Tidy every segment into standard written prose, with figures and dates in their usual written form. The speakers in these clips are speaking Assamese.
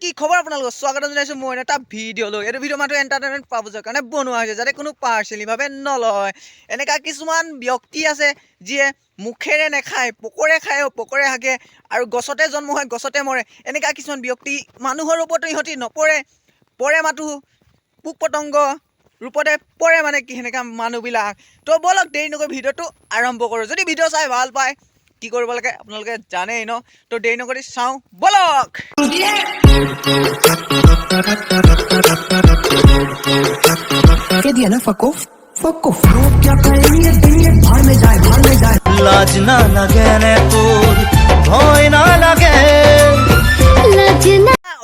কি খবৰ আপোনালোকৰ স্বাগতম জনাইছো মই এটা ভিডিঅ' লৈ এইটো ভিডিঅ' মাত্ৰ এণ্টাৰটেইনমেণ্ট পাবজৰ কাৰণে বনোৱা হৈছে যাতে কোনো পাৰ্চনেলিভাৱে নলয় এনেকা কিছুমান ব্যক্তি আছে যিয়ে মুখেৰে নেখায় পকৰে খায় পকৰে হাগে আৰু গছতে জন্ম হয় গছতে মৰে এনেকা কিছুমান ব্যক্তি মানুহৰ ওপৰতো ইহঁতি নপৰে পৰে মাথো পোক পতংগ ৰূপতে পৰে মানে কি সেনেকা মানুহবিলাক তো বলক দেৰি নকৰি ভিডিঅ'টো আৰম্ভ কৰোঁ যদি ভিডিঅ' চাই ভাল পায় কি কৰিব লাগে আপোনালোকে জানেই ন তো দেৰি নকৰি চাওঁ বলক कह दिया ना फकोफ फकोफ लोग क्या करेंगे देंगे भाड़ में जाए लाज ना लगे ने तोर भय ना लगे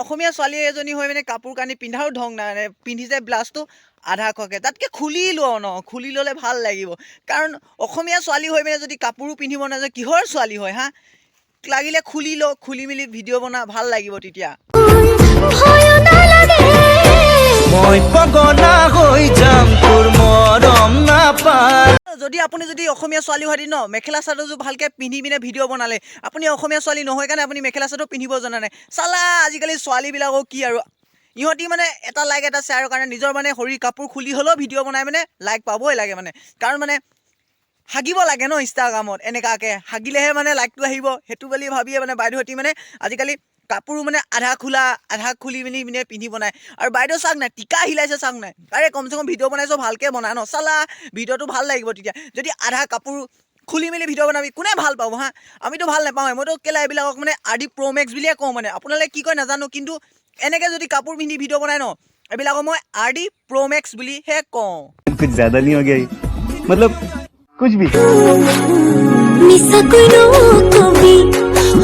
অসমীয়া ছোৱালী এজনী হৈ মানে কাপোৰ কানি পিন্ধাও ঢং নাই পিন্ধি যায় ব্লাউজটো আধা খকে তাতকে খুলি লোৱা ন খুলি ল'লে ভাল লাগিব কাৰণ অসমীয়া ছোৱালী হৈ মানে যদি কাপোৰো পিন্ধিব নাযায় কিহৰ ছোৱালী হয় হা লাগিলে খুলি ল খুলি মিলি ভিডিঅ' বনা ভাল লাগিব তেতিয়া মই পগলা হৈ যাম তোৰ মৰম নাপায় যদি আপুনি যদি অসমীয়া ছোৱালী হয় ন মেখেলা চাদৰযোৰ ভালকৈ পিন্ধি পিনে ভিডিঅ' বনালে আপুনি অসমীয়া ছোৱালী নহয় কাৰণে আপুনি মেখেলা চাদৰ পিন্ধিব জনা নাই চালা আজিকালি ছোৱালীবিলাকক কি আৰু ইহঁতি মানে এটা লাইক এটা শ্বেয়াৰৰ কাৰণে নিজৰ মানে শৰীৰ কাপোৰ খুলি হ'লেও ভিডিঅ' বনাই মানে লাইক পাবই লাগে মানে কাৰণ মানে হাগিব লাগে ন ইনষ্টাগ্ৰামত এনেকুৱাকৈ হাগিলেহে মানে লাইকটো আহিব সেইটো বুলি ভাবিয়ে মানে বাইদেউহঁতি মানে আজিকালি কাপোৰো মানে আধা খোলা আধা খুলি পিনি মানে পিন্ধি বনায় আৰু বাইদেউ চাওক নাই টিকা হিলাইছে চাওক নাই আৰে কমচে কম ভিডিঅ' বনাইছোঁ ভালকৈ বনা ন চালা ভিডিঅ'টো ভাল লাগিব তেতিয়া যদি আধা কাপোৰ খুলি মেলি ভিডিঅ' বনাবি কোনে ভাল পাব হা আমিতো ভাল নাপাওঁ মইতো কেলা এইবিলাকক মানে RD Pro Max বুলিয়ে কওঁ মানে আপোনালোকে কি কয় নাজানো কিন্তু এনেকৈ যদি কাপোৰ পিন্ধি ভিডিঅ' বনাই ন এইবিলাকক মই RD Pro Max বুলিহে কওঁ कुछ ज्यादा नहीं हो गया ये? मतलब कुछ भी मिसा कोई रोकबी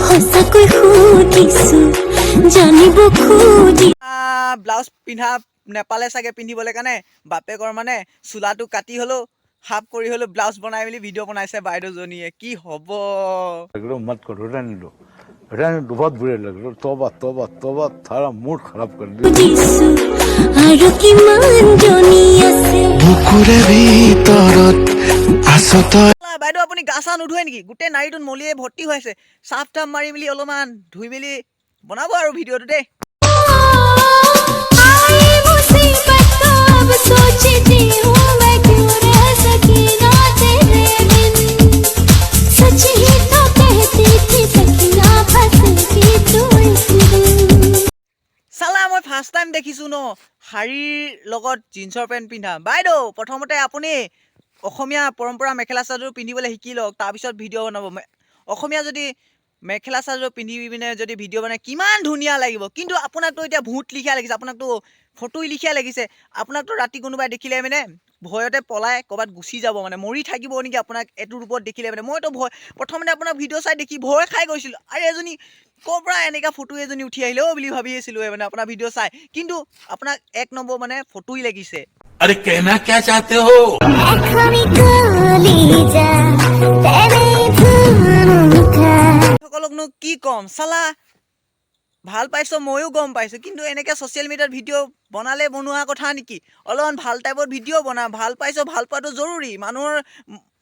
हसा कोई खुदिसु জানিব খুজি ব্লাউজ পিন্ধা নেপালে চাগে পিন্ধিবলৈ কাৰণে বাপেকৰ মানে চোলাটো কাটি হ'লেও হাফ কৰি হ'লেও ব্লাউজ বনাই মেলি ভিডিঅ' বনাইছে বাইদেউজনীয়ে কি হ'ব मत करो रहने दो बहुत बुरे लग रहे तौबा तौबा तौबा थारा मूड खराब कर दिया দিছো আৰু কিমান জনি আছে বুকুৰে ভিতৰত আছত বাইদেউ আপুনি গা চা নুধুৱে নেকি গোটেই নাৰীটোত মলিয়ে ভৰ্তি হৈ আছে চাফ টাফ মাৰি মেলি অলপমান ধুই মেলি বনাব আৰু ভিডিঅ'টো দেই आई मुसीबत तो अब सोचती हूँ मैं क्यों रह सकी ना तेरे बिन सच ही तो कहती थी सखियाँ फंसती तू इस दिन চালা মই ফাৰ্ষ্ট টাইম দেখিছোঁ ন শাৰীৰ লগত জিন্সৰ পেণ্ট পিন্ধা বাইদেউ প্ৰথমতে আপুনি অসমীয়া পৰম্পৰা মেখেলা চাদৰ পিন্ধিবলৈ শিকি লওক তাৰপিছত ভিডিঅ' বনাব অসমীয়া যদি মেখেলা চাদৰ পিন্ধি পিনে যদি ভিডিঅ' বনাই কিমান ধুনীয়া লাগিব কিন্তু আপোনাকতো এতিয়া ভূত লিখীয়া লাগিছে আপোনাকতো ফটো লিখীয়া লাগিছে আপোনাকতো ৰাতি কোনোবাই দেখিলে মানে ভয়তে পলাই ক'ৰবাত গুচি যাব মানে মৰি থাকিব নেকি আপোনাক এইটো ৰূপত দেখিলে মানে মইতো ভয় প্ৰথমতে আপোনাক ভিডিঅ' চাই দেখি ভয় খাই গৈছিলোঁ আৰু এজনী ক'ৰ পৰা এনেকুৱা ফটো এজনী উঠি আহিলে বুলি ভাবি আছিলোঁ মানে আপোনাৰ ভিডিঅ' চাই কিন্তু আপোনাক এক নম্বৰ মানে ফটোই লাগিছে अरे कहना क्या चाहते हो खमी काली जा तेरे धुनों का সকলকনো কি ক'ম চালা ভাল পাইছোঁ ময়ো গম পাইছোঁ কিন্তু এনেকৈ ছ'চিয়েল মিডিয়াত ভিডিঅ' বনালে বনোৱা কথা নেকি অলপমান ভাল টাইপত ভিডিঅ' বনা ভাল পাইছোঁ ভাল পোৱাটো জৰুৰী মানুহৰ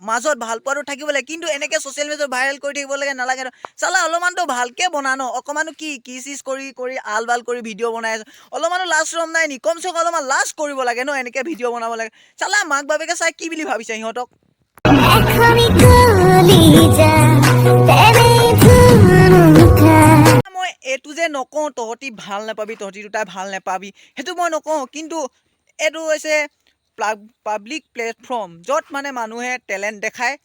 মাজত ভাল পোৱাটো থাকিব লাগে কিন্তু এনেকৈ ছ'চিয়েল মিডিয়াত ভাইৰেল কৰি থাকিব লাগে নালাগে চালা অলপমানতো ভালকৈ বনা ন অকণমানো কি চিজ কৰি আল বাল কৰি ভিডিঅ' বনাই আছোঁ অলপমানো লাজ ৰম নাই নি কমচে কম অলপমান লাজ কৰিব লাগে ন এনেকৈ ভিডিঅ' বনাব লাগে চালা মাক বাপেকে চাই কি বুলি ভাবিছে সিহঁতক खमी काली जा तेरे धुनों का মই এইটো যে নকওঁ তহঁতি ভাল নাপাবি তহঁতি দুটাই ভাল নাপাবি সেইটো মই নকওঁ কিন্তু এইটো হৈছে পাব্লিক প্লেটফৰ্ম য'ত মানে মানুহে টেলেণ্ট দেখায়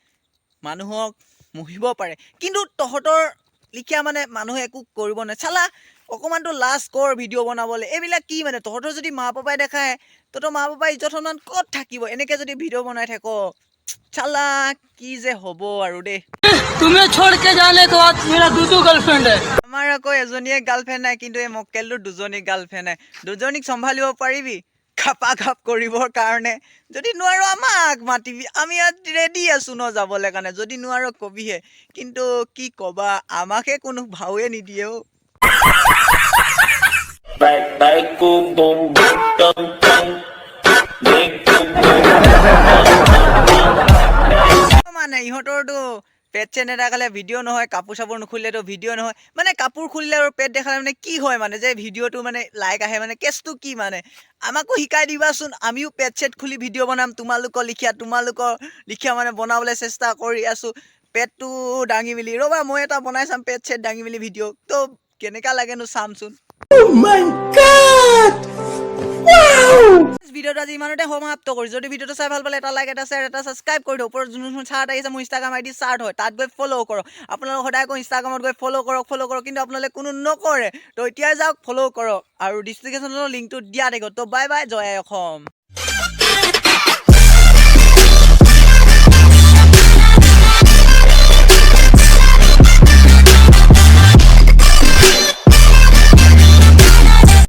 মানুহক মুহিব পাৰে কিন্তু তহঁতৰ লিখীয়া মানে মানুহে একো কৰিব নোৱাৰে চালা অকণমানতো লাজ কৰ ভিডিঅ' বনাবলৈ এইবিলাক কি মানে তহঁতৰ যদি মা পাপাই দেখায় তহঁতৰ মা পাপাই ইজ্জত সন্মান ক'ত থাকিব এনেকৈ যদি ভিডিঅ' বনাই থাক চালা কি যে হ'ব আৰু দেই तुम्हें छोड़ के जाने के बाद मेरा दूसरा गर्लफ्रेंड है আমাৰ আকৌ এজনীয়ে গাৰ্লফ্ৰেণ্ড নাই কিন্তু এই মক্কেলটোৰ দুজনী গাৰ্লফ্ৰেণ্ড নাই দুজনীক চম্ভালিব পাৰিবি খাপা খাপ কৰিবৰ কাৰণে যদি নোৱাৰো আমাক মাতিবি আমি ইয়াত ৰেডি আছোঁ ন যাবলৈ কাৰণে যদি নোৱাৰো কবিহে কিন্তু কি ক'বা আমাকে কোনো ভাৱে নিদিয়ে অ' মানে ইহঁতৰতো পেট চেট নেদেখালে ভিডিঅ' নহয়, কাপোৰ চাপোৰ নুখুলিলেতো ভিডিঅ' নহয়, মানে কাপোৰ খুলিলে আৰু পেট দেখালে মানে কি হয় মানে যে ভিডিঅ'টো মানে লাইক আহে, মানে কেছটো কি মানে আমাকো শিকাই দিবাচোন, আমিও পেট চেট খুলি ভিডিঅ' বনাম তোমালোকৰ লিখীয়া মানে বনাবলৈ চেষ্টা কৰি আছোঁ। পেটটো দাঙি মেলি ৰ'বা, মই এটা বনাই চাম পেট চেট দাঙি মেলি ভিডিঅ' তো কেনেকুৱা লাগেনো চামচোন। ভিডিঅ'টো আজি ইমানতে সমাপ্ত কৰিছোঁ। যদি ভিডিঅ'টো চাই ভাল পালে এটা লাইক, এটা শ্বেয়াৰ, এটা ছাবস্ক্ৰাইব কৰি দিওঁ। ওপৰত যোনখন চাৰ্ট আহিছে মোৰ ইনষ্টাগ্ৰাম আইডি চাৰ্ট হয়, তাত গৈ ফ'ল' কৰক। আপোনালোকে সদায় আকৌ ইনষ্টাগ্ৰামত গৈ ফ'ল' কৰক, কিন্তু আপোনালোকে কোনো নকৰে। তো এতিয়াই যাওক ফ'ল' কৰক আৰু ডিছক্ৰিপশ্যনৰ লিংকটো দিয়া থাকিব। তো বাই বাই, জয় আই অসম।